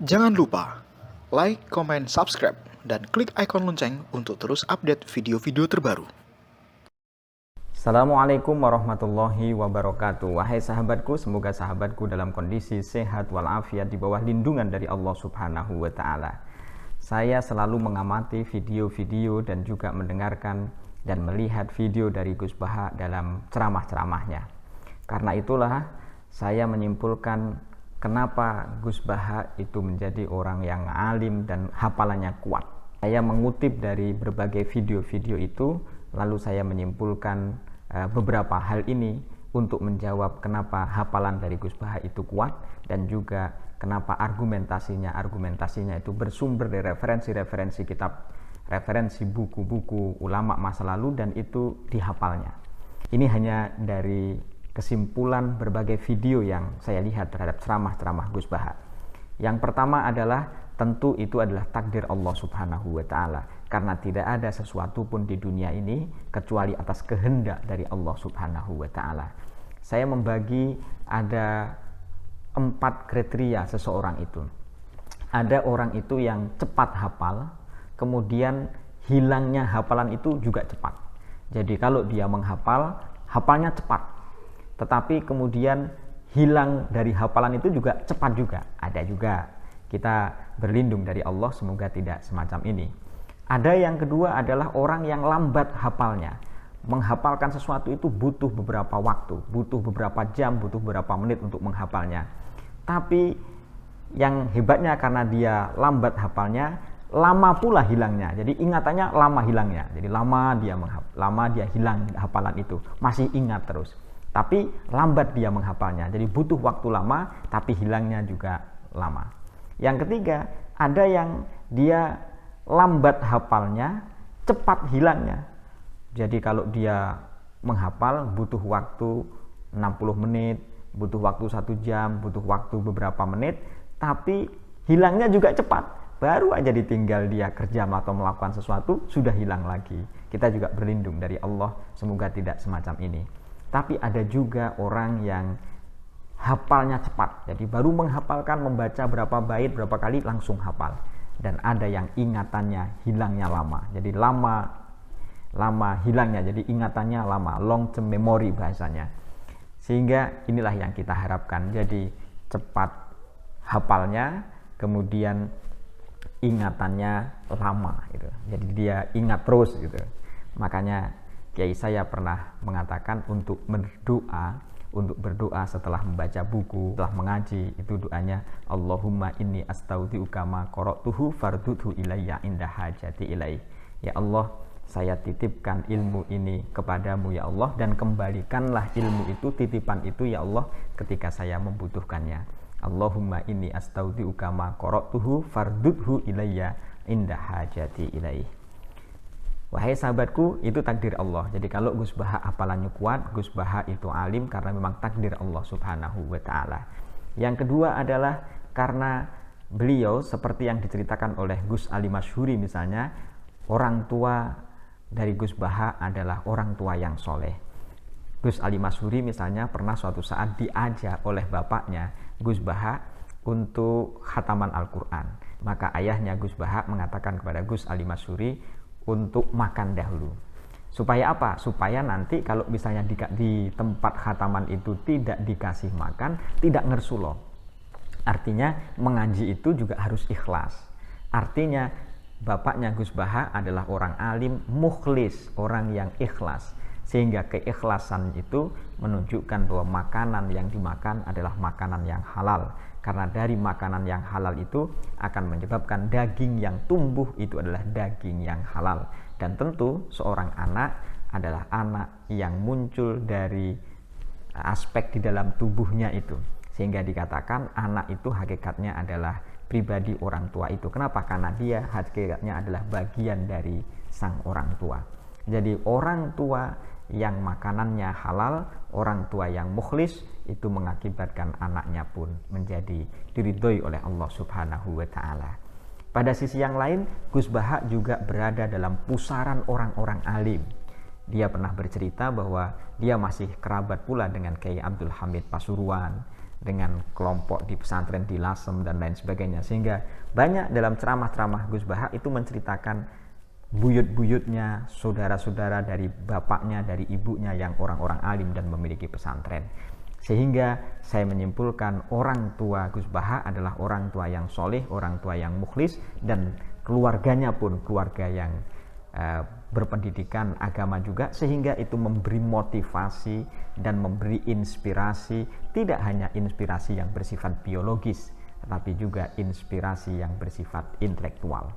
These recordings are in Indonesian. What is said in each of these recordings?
Jangan lupa like, comment, subscribe, dan klik ikon lonceng untuk terus update video-video terbaru. Assalamualaikum warahmatullahi wabarakatuh. Wahai sahabatku, semoga sahabatku dalam kondisi sehat walafiat di bawah lindungan dari Allah Subhanahu wa Ta'ala. Saya selalu mengamati video-video dan juga mendengarkan dan melihat video dari Gus Baha dalam ceramah-ceramahnya. Karena itulah saya menyimpulkan kenapa Gus Baha itu menjadi orang yang alim dan hafalannya kuat. Saya mengutip dari berbagai video-video itu, lalu saya menyimpulkan beberapa hal ini untuk menjawab kenapa hafalan dari Gus Baha itu kuat, dan juga kenapa argumentasinya itu bersumber dari referensi-referensi kitab, referensi buku-buku ulama masa lalu, dan itu dihafalnya. Ini hanya dari kesimpulan berbagai video yang saya lihat terhadap ceramah-ceramah Gus Baha. Yang pertama adalah tentu itu adalah takdir Allah Subhanahu wa Ta'ala, karena tidak ada sesuatu pun di dunia ini kecuali atas kehendak dari Allah Subhanahu wa Ta'ala. Saya membagi ada 4 kriteria seseorang itu. Ada orang itu yang cepat hafal, kemudian hilangnya hafalan itu juga cepat. Jadi kalau dia menghafal, hafalnya cepat, tetapi kemudian hilang dari hafalan itu juga cepat juga. Ada juga. Kita berlindung dari Allah semoga tidak semacam ini. Ada yang kedua adalah orang yang lambat hafalnya. Menghafalkan sesuatu itu butuh beberapa waktu, butuh beberapa jam, butuh beberapa menit untuk menghafalnya. Tapi yang hebatnya karena dia lambat hafalnya, lama pula hilangnya. Jadi ingatannya lama hilangnya. Jadi lama dia hilang hafalan itu, masih ingat terus. Tapi lambat dia menghafalnya. Jadi butuh waktu lama, tapi hilangnya juga lama. Yang ketiga, ada yang dia lambat hafalnya, cepat hilangnya. Jadi kalau dia menghafal butuh waktu 60 menit, butuh waktu 1 jam, butuh waktu beberapa menit, tapi hilangnya juga cepat. Baru aja ditinggal dia kerja atau melakukan sesuatu, sudah hilang lagi. Kita juga berlindung dari Allah, semoga tidak semacam ini. Tapi ada juga orang yang hafalnya cepat. Jadi baru menghafalkan, membaca berapa bait, berapa kali langsung hafal. Dan ada yang ingatannya hilangnya lama. Jadi lama hilangnya, jadi ingatannya lama, long term memory bahasanya. Sehingga inilah yang kita harapkan. Jadi cepat hafalnya, kemudian ingatannya lama gitu. Jadi dia ingat terus gitu. Makanya Kiai saya pernah mengatakan untuk berdoa setelah membaca buku, setelah mengaji, itu doanya Allahumma inni astaudiuka ma qara'tuhu fardudhu ilayya inda hajati ilaih. Ya Allah, saya titipkan ilmu ini kepadamu ya Allah, dan kembalikanlah ilmu itu, titipan itu ya Allah, ketika saya membutuhkannya. Allahumma inni astaudiuka ma qara'tuhu fardudhu ilayya inda hajati ilaih. Wahai sahabatku, itu takdir Allah. Jadi kalau Gus Baha hafalannya kuat, Gus Baha itu alim karena memang takdir Allah Subhanahu wa Ta'ala. Yang kedua adalah karena beliau seperti yang diceritakan oleh Gus Ali Masyhuri misalnya, orang tua dari Gus Baha adalah orang tua yang soleh. Gus Ali Masyhuri misalnya pernah suatu saat diajak oleh bapaknya Gus Baha untuk khataman Al-Quran. Maka ayahnya Gus Baha mengatakan kepada Gus Ali Masyhuri untuk makan dahulu. Supaya apa? Supaya nanti kalau misalnya di tempat khataman itu tidak dikasih makan, tidak ngersuloh. Artinya mengaji itu juga harus ikhlas. Artinya bapaknya Gus Baha adalah orang alim, mukhlis, orang yang ikhlas. Sehingga keikhlasan itu menunjukkan bahwa makanan yang dimakan adalah makanan yang halal. Karena dari makanan yang halal itu akan menyebabkan daging yang tumbuh itu adalah daging yang halal. Dan tentu seorang anak adalah anak yang muncul dari aspek di dalam tubuhnya itu. Sehingga dikatakan anak itu hakikatnya adalah pribadi orang tua itu. Kenapa? Karena dia hakikatnya adalah bagian dari sang orang tua. Jadi orang tua yang makanannya halal, orang tua yang mukhlis, itu mengakibatkan anaknya pun menjadi diridhoi oleh Allah Subhanahu wa Ta'ala. Pada sisi yang lain, Gus Baha juga berada dalam pusaran orang-orang alim. Dia pernah bercerita bahwa dia masih kerabat pula dengan Kiai Abdul Hamid Pasuruan, dengan kelompok di pesantren di Lasem dan lain sebagainya, sehingga banyak dalam ceramah-ceramah Gus Baha itu menceritakan buyut-buyutnya, saudara-saudara dari bapaknya, dari ibunya yang orang-orang alim dan memiliki pesantren. Sehingga saya menyimpulkan orang tua Gus Baha adalah orang tua yang soleh, orang tua yang mukhlis, dan keluarganya pun keluarga yang berpendidikan agama juga, sehingga itu memberi motivasi dan memberi inspirasi, tidak hanya inspirasi yang bersifat biologis, tetapi juga inspirasi yang bersifat intelektual.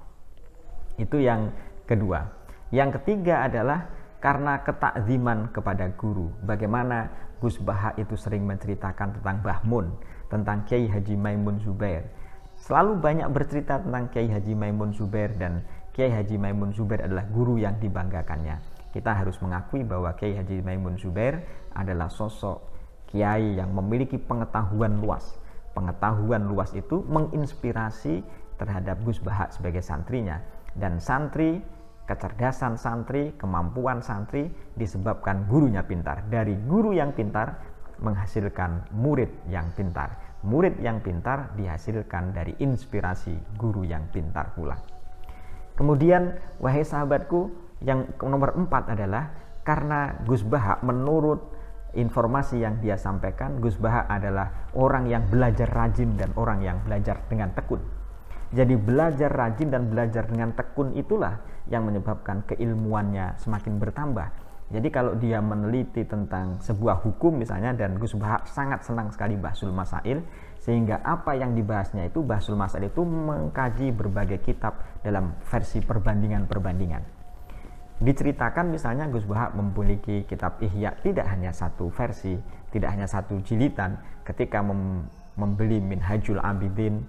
Itu yang kedua. Yang ketiga adalah karena ketakziman kepada guru. Bagaimana Gus Baha itu sering menceritakan tentang Mbah Mun, tentang Kiai Haji Maimun Zubair. Selalu banyak bercerita tentang Kiai Haji Maimun Zubair, dan Kiai Haji Maimun Zubair adalah guru yang dibanggakannya. Kita harus mengakui bahwa Kiai Haji Maimun Zubair adalah sosok kiai yang memiliki pengetahuan luas. Pengetahuan luas itu menginspirasi terhadap Gus Baha sebagai santrinya, dan santri, kecerdasan santri, kemampuan santri disebabkan gurunya pintar. Dari guru yang pintar menghasilkan murid yang pintar. Murid yang pintar dihasilkan dari inspirasi guru yang pintar pula. Kemudian, wahai sahabatku, yang nomor 4 adalah karena Gus Baha, menurut informasi yang dia sampaikan, Gus Baha adalah orang yang belajar rajin dan orang yang belajar dengan tekun. Jadi belajar rajin dan belajar dengan tekun itulah yang menyebabkan keilmuannya semakin bertambah. Jadi kalau dia meneliti tentang sebuah hukum misalnya, dan Gus Baha sangat senang sekali Bahsul Masail, sehingga apa yang dibahasnya itu, Bahsul Masail itu mengkaji berbagai kitab dalam versi perbandingan-perbandingan. Diceritakan misalnya Gus Baha memiliki kitab Ihya tidak hanya satu versi, tidak hanya satu jilidan. Ketika membeli Minhajul Abidin,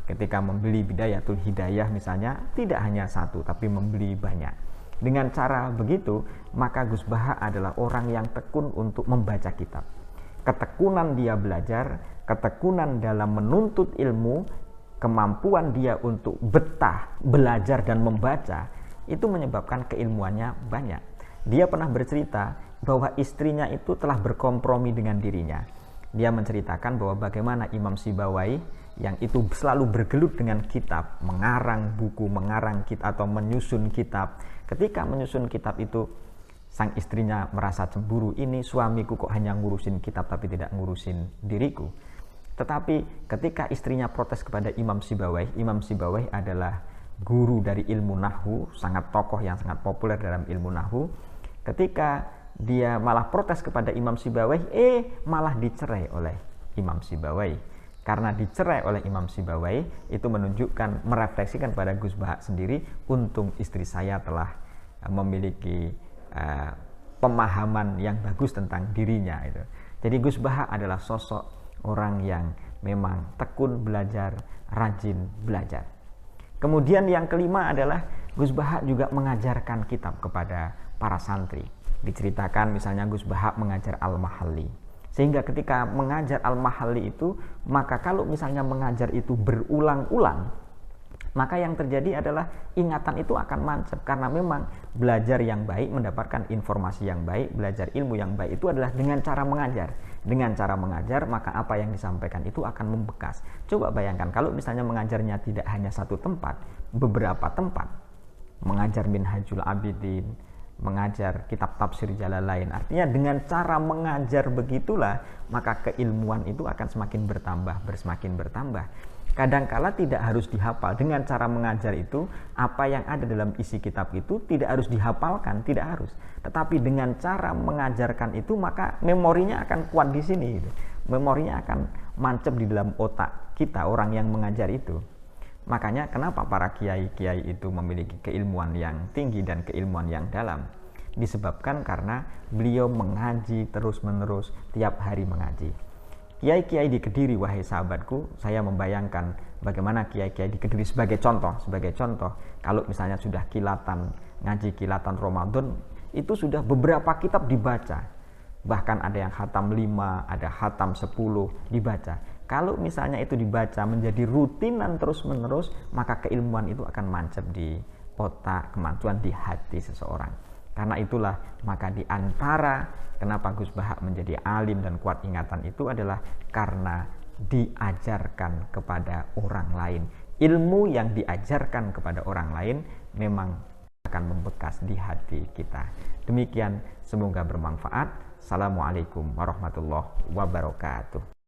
ketika membeli Bidayatul Hidayah misalnya, tidak hanya satu tapi membeli banyak. Dengan cara begitu, maka Gus Baha adalah orang yang tekun untuk membaca kitab. Ketekunan dia belajar, ketekunan dalam menuntut ilmu, kemampuan dia untuk betah belajar dan membaca, itu menyebabkan keilmuannya banyak. Dia pernah bercerita bahwa istrinya itu telah berkompromi dengan dirinya. Dia menceritakan bahwa bagaimana Imam Sibawai yang itu selalu bergelut dengan kitab, mengarang buku, mengarang kitab atau menyusun kitab. Ketika menyusun kitab itu, sang istrinya merasa cemburu, ini suamiku kok hanya ngurusin kitab tapi tidak ngurusin diriku. Tetapi ketika istrinya protes kepada Imam Sibawai, Imam Sibawai adalah guru dari ilmu nahwu, sangat tokoh yang sangat populer dalam ilmu nahwu. Ketika dia malah protes kepada Imam Sibawai, malah dicerai oleh Imam Sibawai. Karena dicerai oleh Imam Sibawai, itu menunjukkan, merefleksikan pada Gus Baha sendiri, untung istri saya telah memiliki pemahaman yang bagus tentang dirinya. Itu. Jadi Gus Baha adalah sosok orang yang memang tekun belajar, rajin belajar. Kemudian yang kelima adalah Gus Baha juga mengajarkan kitab kepada para santri. Diceritakan misalnya Gus Baha mengajar Al-Mahalli. Sehingga ketika mengajar Al-Mahalli itu, maka kalau misalnya mengajar itu berulang-ulang, maka yang terjadi adalah ingatan itu akan mancep. Karena memang belajar yang baik, mendapatkan informasi yang baik, belajar ilmu yang baik itu adalah dengan cara mengajar. Dengan cara mengajar, maka apa yang disampaikan itu akan membekas. Coba bayangkan kalau misalnya mengajarnya tidak hanya satu tempat, beberapa tempat. Mengajar Minhajul Abidin, mengajar kitab tafsir Jalalain. Artinya dengan cara mengajar begitulah, maka keilmuan itu akan semakin bertambah, semakin bertambah. Kadangkala tidak harus dihafal. Dengan cara mengajar itu, apa yang ada dalam isi kitab itu tidak harus dihafalkan, tidak harus. Tetapi dengan cara mengajarkan itu, maka memorinya akan kuat di sini. Memorinya akan mancep di dalam otak kita, orang yang mengajar itu. Makanya kenapa para kiai-kiai itu memiliki keilmuan yang tinggi dan keilmuan yang dalam? Disebabkan karena beliau mengaji terus-menerus, tiap hari mengaji. Kiai-kiai di Kediri, wahai sahabatku, saya membayangkan bagaimana kiai-kiai di Kediri sebagai contoh, kalau misalnya sudah kilatan, ngaji kilatan Ramadan, itu sudah beberapa kitab dibaca. Bahkan ada yang khatam 5, ada khatam 10 dibaca. Kalau misalnya itu dibaca menjadi rutinan terus-menerus, maka keilmuan itu akan mancep di otak, kemampuan di hati seseorang. Karena itulah, maka di antara kenapa Gus Baha menjadi alim dan kuat ingatan itu adalah karena diajarkan kepada orang lain. Ilmu yang diajarkan kepada orang lain memang akan membekas di hati kita. Demikian, semoga bermanfaat. Assalamualaikum warahmatullahi wabarakatuh.